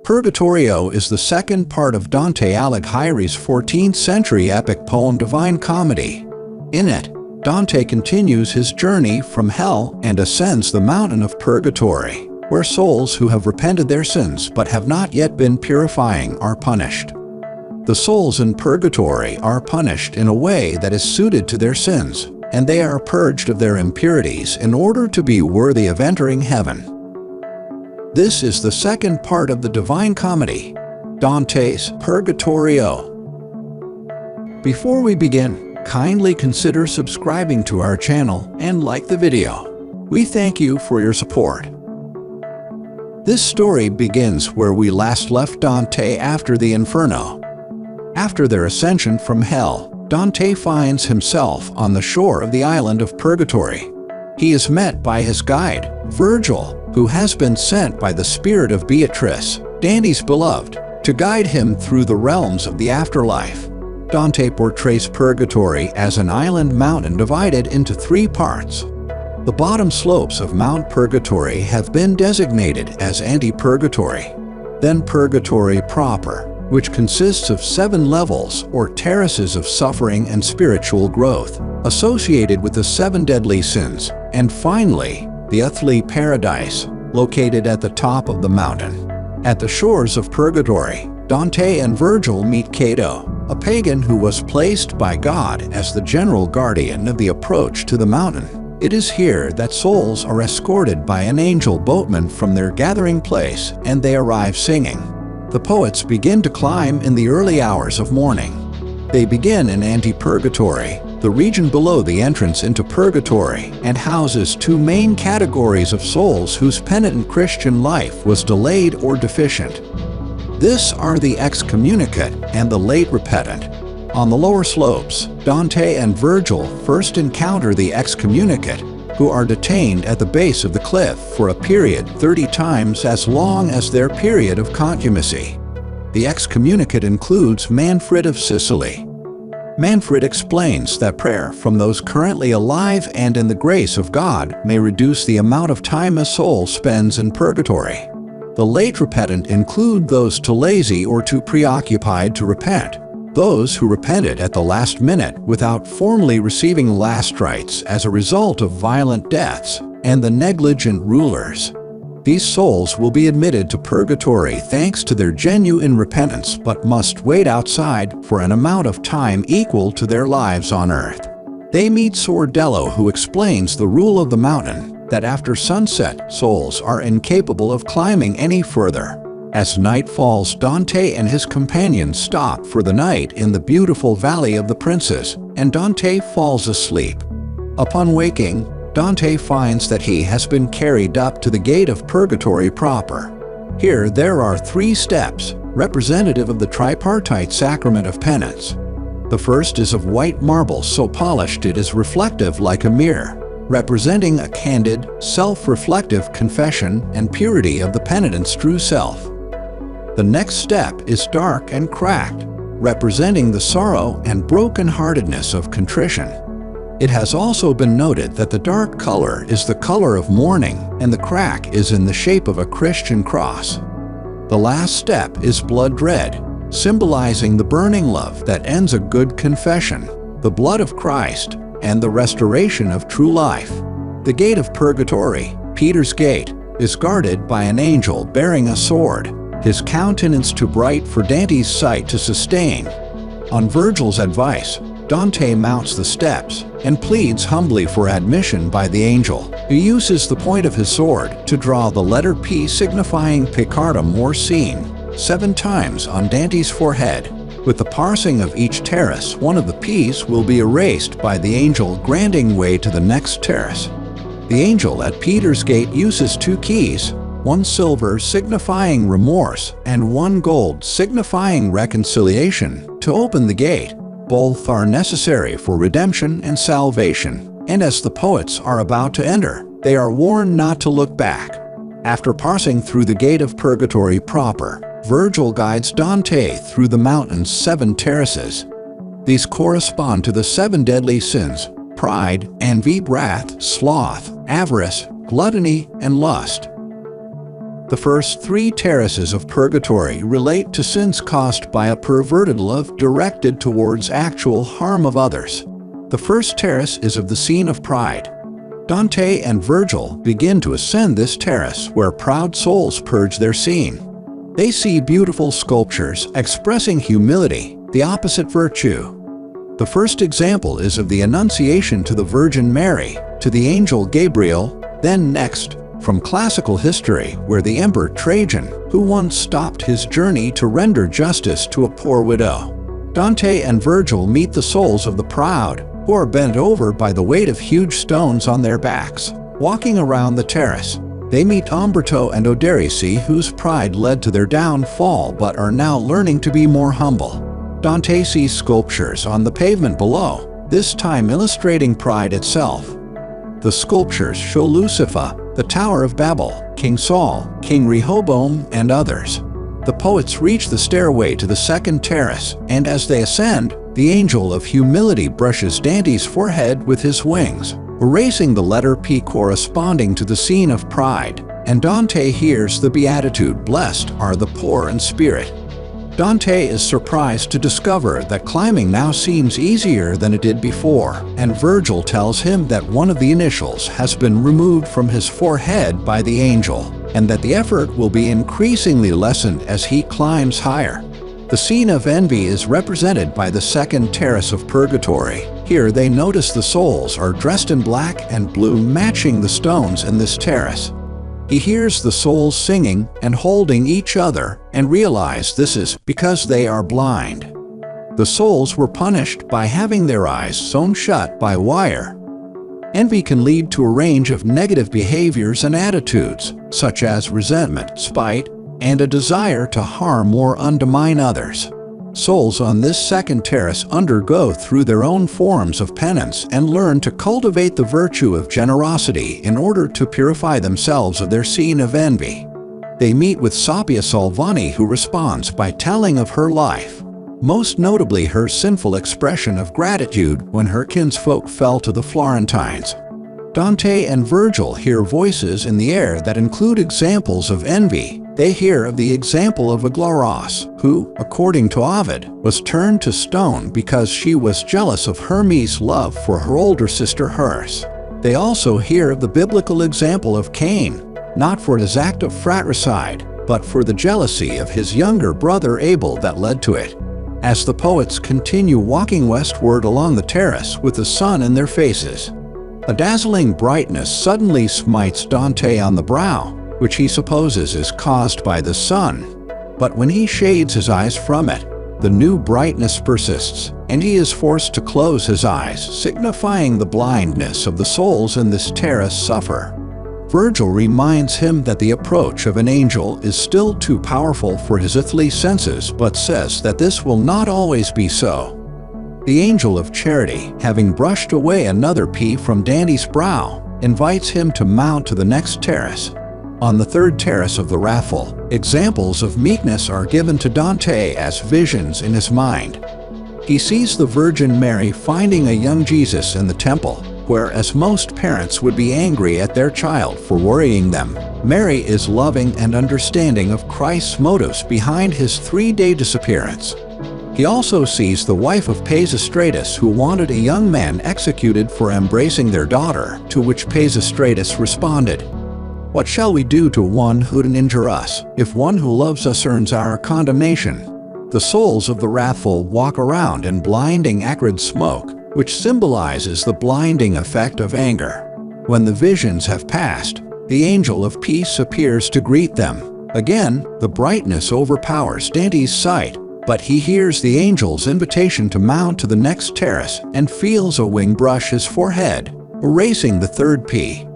Purgatorio is the second part of Dante Alighieri's 14th century epic poem Divine Comedy. In it, Dante continues his journey from hell and ascends the mountain of purgatory, where souls who have repented their sins but have not yet been purifying are punished. The souls in purgatory are punished in a way that is suited to their sins, and they are purged of their impurities in order to be worthy of entering heaven. This is the second part of the Divine Comedy, Dante's Purgatorio. Before we begin, kindly consider subscribing to our channel and like the video. We thank you for your support. This story begins where we last left Dante after the Inferno. After their ascension from hell, Dante finds himself on the shore of the island of Purgatory. He is met by his guide, Virgil, who has been sent by the spirit of Beatrice, Dante's beloved, to guide him through the realms of the afterlife. Dante portrays Purgatory as an island mountain divided into three parts. The bottom slopes of Mount Purgatory have been designated as Ante-Purgatory. Then Purgatory proper, which consists of 7 levels or terraces of suffering and spiritual growth, associated with the 7 deadly sins, and finally, the earthly paradise, located at the top of the mountain. At the shores of Purgatory, Dante and Virgil meet Cato, a pagan who was placed by God as the general guardian of the approach to the mountain. It is here that souls are escorted by an angel boatman from their gathering place, and they arrive singing. The poets begin to climb in the early hours of morning. They begin in Ante-Purgatory, the region below the entrance into Purgatory, and houses 2 main categories of souls whose penitent Christian life was delayed or deficient. This are the excommunicate and the late repentant. On the lower slopes, Dante and Virgil first encounter the excommunicate, who are detained at the base of the cliff for a period 30 times as long as their period of contumacy. The excommunicate includes Manfred of Sicily. Manfred explains that prayer from those currently alive and in the grace of God may reduce the amount of time a soul spends in purgatory. The late repentant include those too lazy or too preoccupied to repent, those who repented at the last minute without formally receiving last rites as a result of violent deaths, and the negligent rulers. These souls will be admitted to purgatory thanks to their genuine repentance but must wait outside for an amount of time equal to their lives on earth. They meet Sordello, who explains the rule of the mountain, that after sunset, souls are incapable of climbing any further. As night falls, Dante and his companions stop for the night in the beautiful Valley of the Princes, and Dante falls asleep. Upon waking, Dante finds that he has been carried up to the gate of Purgatory proper. Here there are 3 steps, representative of the tripartite sacrament of penance. The first is of white marble so polished it is reflective like a mirror, representing a candid, self-reflective confession and purity of the penitent's true self. The next step is dark and cracked, representing the sorrow and brokenheartedness of contrition. It has also been noted that the dark color is the color of mourning and the crack is in the shape of a Christian cross. The last step is blood red, symbolizing the burning love that ends a good confession, the blood of Christ, and the restoration of true life. The gate of Purgatory, Peter's Gate, is guarded by an angel bearing a sword, his countenance too bright for Dante's sight to sustain. On Virgil's advice, Dante mounts the steps and pleads humbly for admission by the angel, who uses the point of his sword to draw the letter P signifying Peccatum or sin 7 times on Dante's forehead. With the parsing of each terrace, one of the P's will be erased by the angel, granting way to the next terrace. The angel at Peter's Gate uses 2 keys, 1 silver signifying remorse and 1 gold signifying reconciliation, to open the gate. Both are necessary for redemption and salvation, and as the poets are about to enter, they are warned not to look back. After passing through the gate of Purgatory proper, Virgil guides Dante through the mountain's 7 terraces. These correspond to the 7 deadly sins: pride, envy, wrath, sloth, avarice, gluttony, and lust. The first 3 terraces of purgatory relate to sins caused by a perverted love directed towards actual harm of others. The first terrace is of the scene of pride. Dante and Virgil begin to ascend this terrace where proud souls purge their scene. They see beautiful sculptures expressing humility, the opposite virtue. The first example is of the Annunciation to the Virgin Mary, to the angel Gabriel. Then next, from classical history, where the Emperor Trajan, who once stopped his journey to render justice to a poor widow. Dante and Virgil meet the souls of the proud, who are bent over by the weight of huge stones on their backs, walking around the terrace. They meet Umberto and Oderisi, whose pride led to their downfall but are now learning to be more humble. Dante sees sculptures on the pavement below, this time illustrating pride itself. The sculptures show Lucifer, the Tower of Babel, King Saul, King Rehoboam, and others. The poets reach the stairway to the second terrace, and as they ascend, the angel of humility brushes Dante's forehead with his wings, erasing the letter P corresponding to the scene of pride, and Dante hears the beatitude, "Blessed are the poor in spirit." Dante is surprised to discover that climbing now seems easier than it did before, and Virgil tells him that one of the initials has been removed from his forehead by the angel, and that the effort will be increasingly lessened as he climbs higher. The scene of envy is represented by the second terrace of purgatory. Here they notice the souls are dressed in black and blue, matching the stones in this terrace. He hears the souls singing and holding each other and realizes this is because they are blind. The souls were punished by having their eyes sewn shut by wire. Envy can lead to a range of negative behaviors and attitudes, such as resentment, spite, and a desire to harm or undermine others. Souls on this second terrace undergo through their own forms of penance and learn to cultivate the virtue of generosity in order to purify themselves of their scene of envy. They meet with Sappia Salvani, who responds by telling of her life, most notably her sinful expression of gratitude when her kinsfolk fell to the Florentines. Dante and Virgil hear voices in the air that include examples of envy. They hear of the example of Aglaros, who, according to Ovid, was turned to stone because she was jealous of Hermes' love for her older sister Herse. They also hear of the biblical example of Cain, not for his act of fratricide, but for the jealousy of his younger brother Abel that led to it. As the poets continue walking westward along the terrace with the sun in their faces, a dazzling brightness suddenly smites Dante on the brow, which he supposes is caused by the sun. But when he shades his eyes from it, the new brightness persists, and he is forced to close his eyes, signifying the blindness of the souls in this terrace suffer. Virgil reminds him that the approach of an angel is still too powerful for his earthly senses, but says that this will not always be so. The angel of charity, having brushed away another P from Dante's brow, invites him to mount to the next terrace. On the third terrace of the raffle, examples of meekness are given to Dante as visions in his mind. He sees the Virgin Mary finding a young Jesus in the temple, whereas most parents would be angry at their child for worrying them. Mary is loving and understanding of Christ's motives behind his 3-day disappearance. He also sees the wife of Pisistratus, who wanted a young man executed for embracing their daughter, to which Pisistratus responded, "What shall we do to one who didn't injure us, if one who loves us earns our condemnation?" The souls of the wrathful walk around in blinding acrid smoke, which symbolizes the blinding effect of anger. When the visions have passed, the angel of peace appears to greet them. Again, the brightness overpowers Dante's sight, but he hears the angel's invitation to mount to the next terrace and feels a wing brush his forehead, erasing the third P.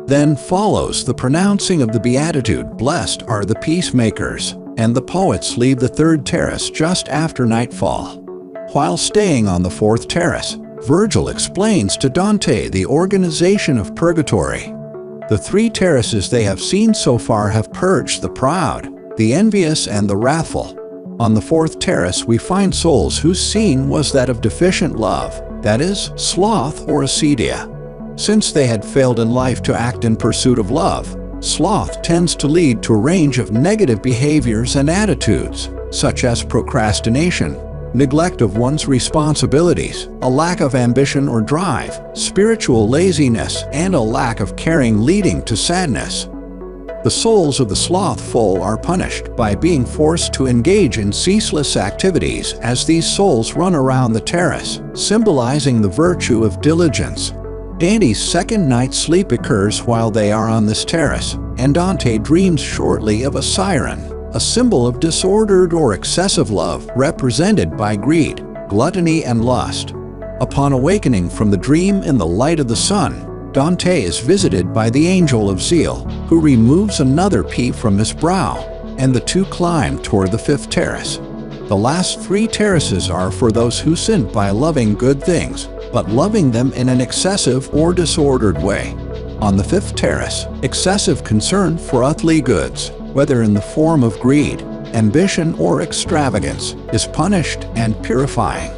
Then follows the pronouncing of the beatitude, "Blessed are the peacemakers," and the poets leave the third terrace just after nightfall. While staying on the fourth terrace, Virgil explains to Dante the organization of purgatory. The 3 terraces they have seen so far have purged the proud, the envious, and the wrathful. On the fourth terrace we find souls whose scene was that of deficient love, that is, sloth or acedia. Since they had failed in life to act in pursuit of love, Sloth tends to lead to a range of negative behaviors and attitudes, such as procrastination, neglect of one's responsibilities, a lack of ambition or drive, spiritual laziness, and a lack of caring leading to sadness. The souls of the slothful are punished by being forced to engage in ceaseless activities as these souls run around the terrace, symbolizing the virtue of diligence. Dante's second night's sleep occurs while they are on this terrace, and Dante dreams shortly of a siren, a symbol of disordered or excessive love represented by greed, gluttony, and lust. Upon awakening from the dream in the light of the sun, Dante is visited by the angel of zeal, who removes another pea from his brow, and the two climb toward the fifth terrace. The last three terraces are for those who sinned by loving good things, but loving them in an excessive or disordered way. On the fifth terrace, excessive concern for earthly goods, whether in the form of greed, ambition, or extravagance, is punished and purifying.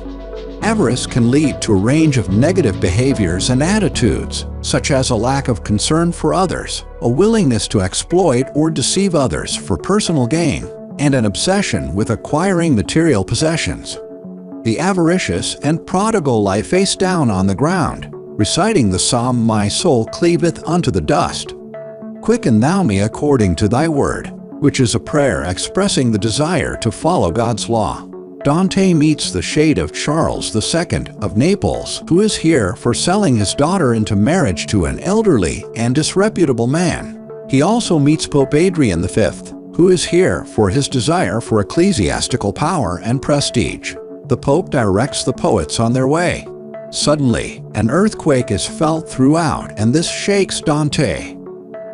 Avarice can lead to a range of negative behaviors and attitudes, such as a lack of concern for others, a willingness to exploit or deceive others for personal gain, and an obsession with acquiring material possessions. The avaricious and prodigal lie face down on the ground, reciting the psalm, "My soul cleaveth unto the dust. Quicken thou me according to thy word," which is a prayer expressing the desire to follow God's law. Dante meets the shade of Charles II of Naples, who is here for selling his daughter into marriage to an elderly and disreputable man. He also meets Pope Adrian V, who is here for his desire for ecclesiastical power and prestige. The Pope directs the poets on their way. Suddenly, an earthquake is felt throughout, and this shakes Dante.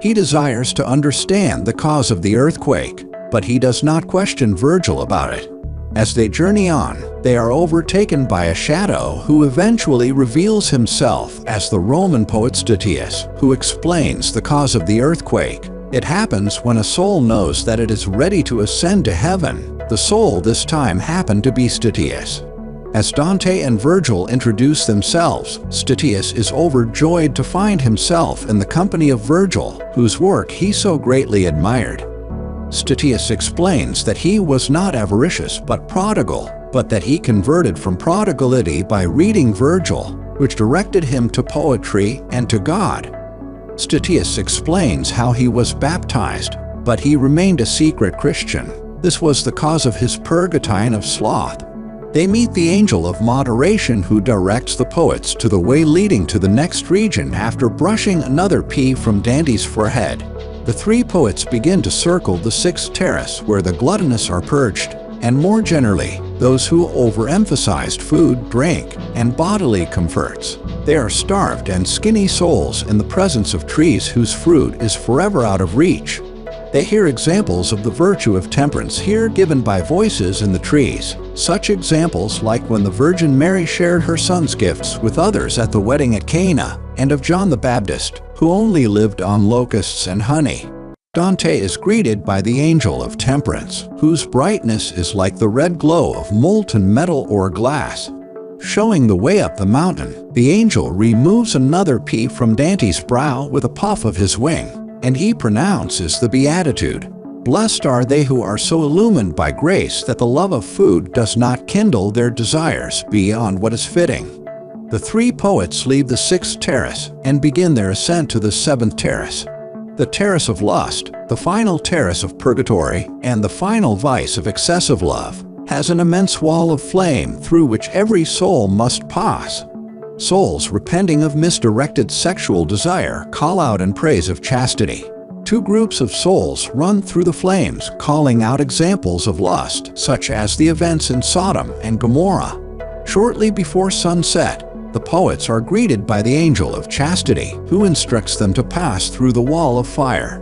He desires to understand the cause of the earthquake, but he does not question Virgil about it. As they journey on, they are overtaken by a shadow who eventually reveals himself as the Roman poet Statius, who explains the cause of the earthquake. It happens when a soul knows that it is ready to ascend to heaven. The soul this time happened to be Statius. As Dante and Virgil introduce themselves, Statius is overjoyed to find himself in the company of Virgil, whose work he so greatly admired. Statius explains that he was not avaricious but prodigal, but that he converted from prodigality by reading Virgil, which directed him to poetry and to God. Statius explains how he was baptized, but he remained a secret Christian. This was the cause of his purgatory of sloth. They meet the angel of moderation, who directs the poets to the way leading to the next region after brushing another pea from Dante's forehead. The three poets begin to circle the sixth terrace, where the gluttonous are purged, and more generally, those who overemphasized food, drink, and bodily comforts. They are starved and skinny souls in the presence of trees whose fruit is forever out of reach. They hear examples of the virtue of temperance here given by voices in the trees, such examples like when the Virgin Mary shared her son's gifts with others at the wedding at Cana, and of John the Baptist, who only lived on locusts and honey. Dante is greeted by the angel of temperance, whose brightness is like the red glow of molten metal or glass. Showing the way up the mountain, the angel removes another pea from Dante's brow with a puff of his wing, and he pronounces the beatitude, "Blessed are they who are so illumined by grace that the love of food does not kindle their desires beyond what is fitting." The three poets leave the sixth terrace and begin their ascent to the seventh terrace. The terrace of lust, the final terrace of purgatory, and the final vice of excessive love, has an immense wall of flame through which every soul must pass. Souls repenting of misdirected sexual desire call out in praise of chastity. Two groups of souls run through the flames, calling out examples of lust, such as the events in Sodom and Gomorrah. Shortly before sunset, the poets are greeted by the angel of chastity, who instructs them to pass through the wall of fire.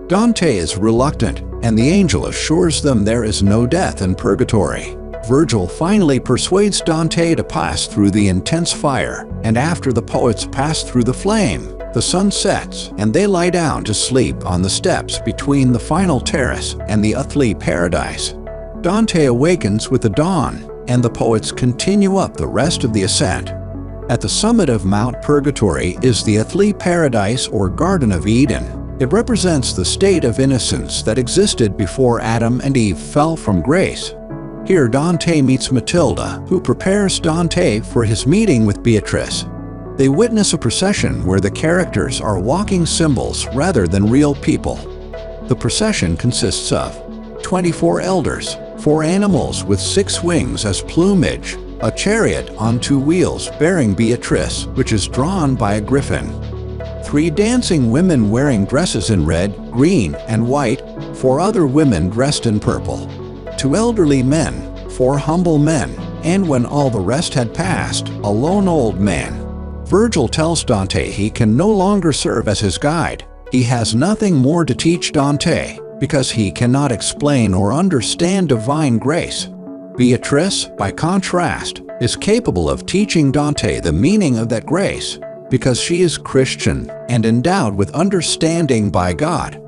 Dante is reluctant, and the angel assures them there is no death in purgatory. Virgil finally persuades Dante to pass through the intense fire, and after the poets pass through the flame, the sun sets, and they lie down to sleep on the steps between the final terrace and the earthly paradise. Dante awakens with the dawn, and the poets continue up the rest of the ascent. At the summit of Mount Purgatory is the earthly paradise or Garden of Eden. It represents the state of innocence that existed before Adam and Eve fell from grace. Here Dante meets Matilda, who prepares Dante for his meeting with Beatrice. They witness a procession where the characters are walking symbols rather than real people. The procession consists of 24 elders, 4 animals with 6 wings as plumage, a chariot on 2 wheels bearing Beatrice, which is drawn by a griffin, 3 dancing women wearing dresses in red, green, and white, 4 other women dressed in purple, 2 elderly men, 4 humble men, and when all the rest had passed, a lone old man. Virgil tells Dante he can no longer serve as his guide. He has nothing more to teach Dante, because he cannot explain or understand divine grace. Beatrice, by contrast, is capable of teaching Dante the meaning of that grace, because she is Christian and endowed with understanding by God.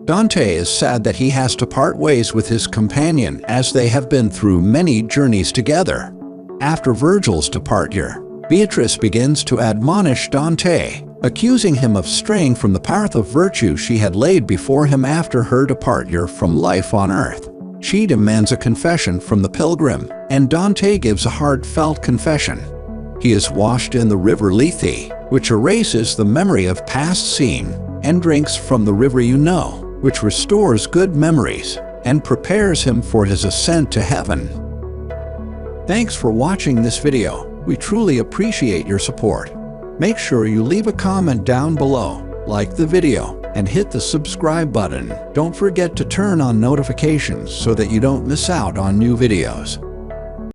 Dante is sad that he has to part ways with his companion as they have been through many journeys together. After Virgil's departure, Beatrice begins to admonish Dante, accusing him of straying from the path of virtue she had laid before him after her departure from life on earth. She demands a confession from the pilgrim, and Dante gives a heartfelt confession. He is washed in the river Lethe, which erases the memory of past sin, and drinks from the river which restores good memories, and prepares him for his ascent to heaven. Thanks for watching this video. We truly appreciate your support. Make sure you leave a comment down below, like the video, and hit the subscribe button. Don't forget to turn on notifications so that you don't miss out on new videos.